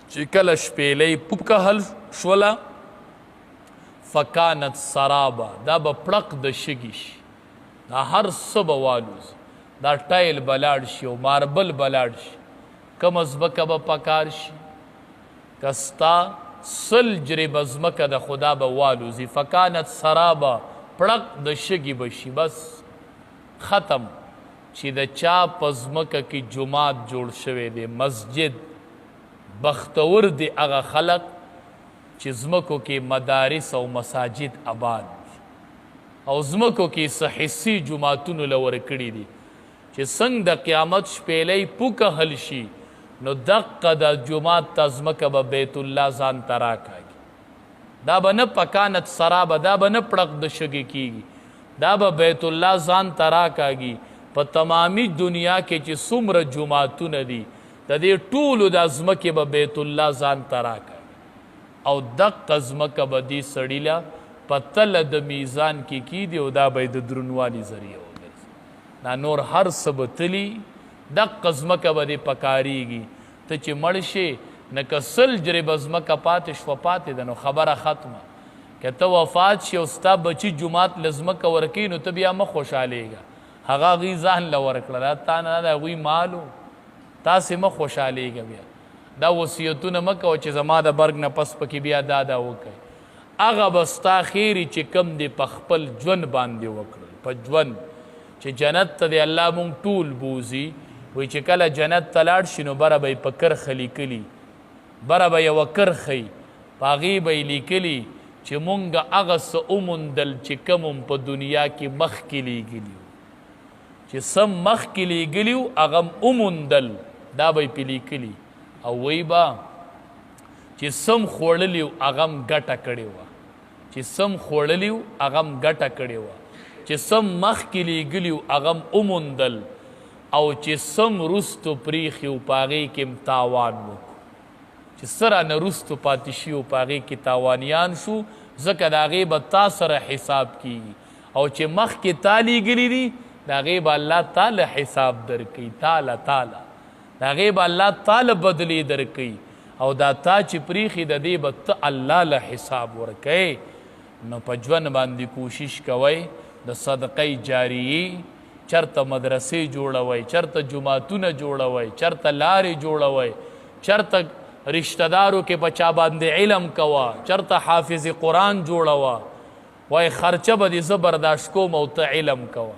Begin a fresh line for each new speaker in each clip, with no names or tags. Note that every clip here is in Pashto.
چې کله شپېلۍ پوکه حل شوله فکانت سرابا دا به پړق د شګي شي دا هر څه به والوز دا ټایل به لاړ شي او ماربل به لاړ شي کمه ځمکه به پکار شي که ستا سل جریبه ځمکه د خدا به والوزي فکانت سرابا پړق د شګي به شي بس ختم چې د چا په ځمکه کې جومات جوړ شوی دی مسجد بختور دی هغه خلق چې ځمکو کې مدارس او مساجد آباد او ځمکو کې څه حسي جوماتونو له ورکړي دي چې څنګه د قیامت شپېلۍ پوکه حل شي نو دقه د جومات ته ځمکه به بیت الله ځان ته راکاږي دا به نه پکانت سرابه دا به نه پړق د شګې کېږي دا به بیت الله ځان ته راکاږي په تمامي دنیا کې چې څومره جوماتونه دي د دې ټولو د ځمکې به بیت الله ځان ته راکاږي او دقه ځمکه به دې سړي له په تله د میزان کې کیږي او دا به د دروندوالي ذریعه وګرځي دا نور هر څه به تلي دقه ځمکه به دې پکارېږي ته چې مړ شې نه که سل جریبه ځمکه پاتې شوه پاتې ده نو خبره ختمه که ته وفات شي او ستا بچي جومات له ځمکه ورکوي نو ته بیا مه خوشحالېږه هغه هغوی ځان له ورکړه دا تا نه د هغوی مالو تاسې مه خوشحالېږه بیا دا وصیتونه مه کوه چې زما د برګ نه پس پکې بیا دا وکړئ هغه به ستا خیري چې کم دی په خپل ژوند باندې وکړل په ژوند چې جنت ته دی الله مونږ ټول بوځي وایي چې کله جنت ته لاړ شي نو بره به یې په کرښه لیکلي بره به یوه کرښه په هغې به یې لیکلي چې مونږ هغه څه وموندل چې کوم په دنیا کې مخکې لیږلي چې سم مخکې لیږلي وو هغه م وموندل دا به یې پې لیکلي او وایي به چې سم خوړلي وو هغه م ګټه کړې وه چې سم خوړلي وو هغه م ګټه کړې وه چې سم مخکې لیږلي وو هغه م وموندل او چې سم وروستو پریښي وو په هغې کې م تاوان وکړو چې څه رانه وروستو پاتې شي وو په هغې کې تاوانیان شو ځکه د هغې به تا سره حساب کیږي او چې مخکې تا لیږلي دي د هغې به الله تاله حساب درکوي تاله د هغې به الله تاله بدلې درکوي او دا تا چې پریښي د دې به ته الله له حساب ورکوي نو په ژوند باندې کوشش کوئ د صدقې جاریې چرته مدرسې جوړوئ چرته جوماتونه جوړوئ چرته لارې جوړوئ چرته رشتہ دارو کې په چا باندې علم کوه چرته حافظ قرآن جوړوه وای خرچه به دې زه برداشت کوم او ته علم کوه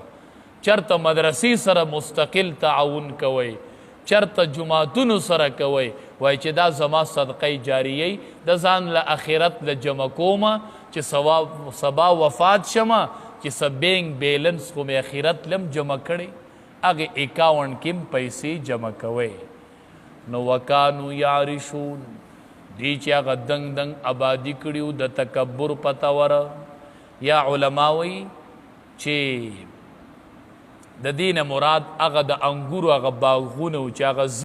چرته مدرسې سره مستقل تعاون کوئ چرته جماعتونو سره کوئ وای چې دا زما صدقې جاریه د ځان له آخرت له جمع کومه چې سبا وفات شمه چې څه بینک بیلنس خو مې آخرت لم جمع کړی هغې اکاونټ کې م پیسې جمع کوئ نو وکانو یعرشون دی چې هغه دنګ دنګ آبادي کړي د تکبر په توره یا علما وایي چې د دې نه مراد هغه د انګورو هغه باغونه و چې هغه